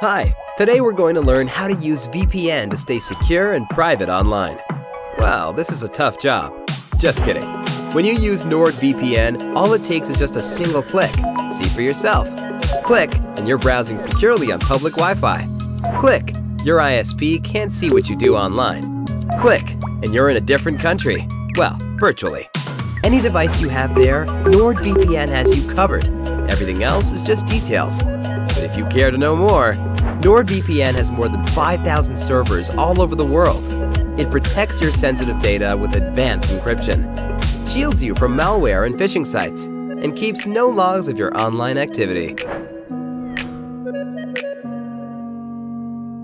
Hi, today we're going to learn how to use VPN to stay secure and private online. Wow, this is a tough job. Just kidding. When you use NordVPN, all it takes is just a single click. See for yourself. Click, and you're browsing securely on public Wi-Fi. Click, your ISP can't see what you do online. Click, and you're in a different country. Well, virtually. Any device you have there, NordVPN has you covered. Everything else is just details. But if you care to know more, NordVPN has more than 5,000 servers all over the world. It protects your sensitive data with advanced encryption, shields you from malware and phishing sites, and keeps no logs of your online activity.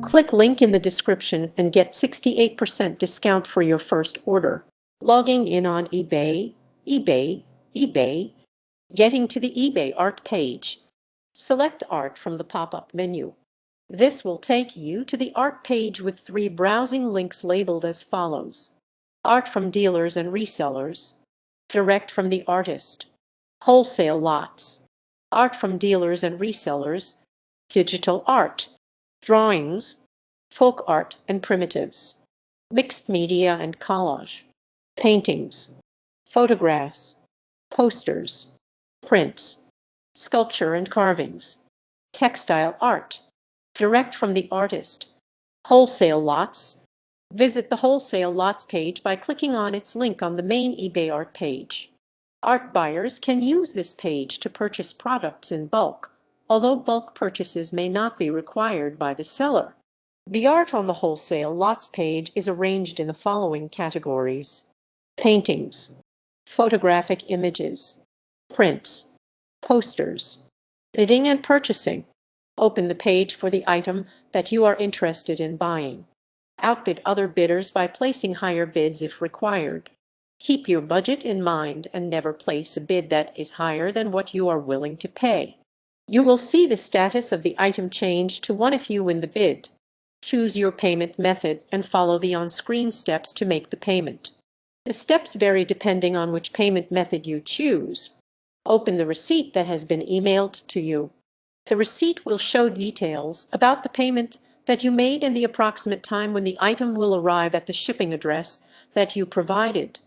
Click link in the description and get 68% discount for your first order. Logging in on eBay, getting to the eBay art page. Select art from the pop-up menu. This will take you to the art page with 3 browsing links labeled as follows. Art from dealers and resellers. Direct from the artist. Wholesale lots. Art from dealers and resellers. Digital art. Drawings. Folk art and primitives. Mixed media and collage. Paintings. Photographs. Posters. Prints. Sculpture and carvings. Textile art. Direct from the artist. Wholesale lots. Visit the wholesale lots page by clicking on its link on the main eBay art page. Art buyers can use this page to purchase products in bulk, although bulk purchases may not be required by the seller. The art on the wholesale lots page is arranged in the following categories: paintings, photographic images, prints, posters. Bidding and purchasing. Open the page for the item that you are interested in buying. Outbid other bidders by placing higher bids if required. Keep your budget in mind and never place a bid that is higher than what you are willing to pay. You will see the status of the item change to 1 if you win the bid. Choose your payment method and follow the on-screen steps to make the payment. The steps vary depending on which payment method you choose. Open the receipt that has been emailed to you. The receipt will show details about the payment that you made and the approximate time when the item will arrive at the shipping address that you provided.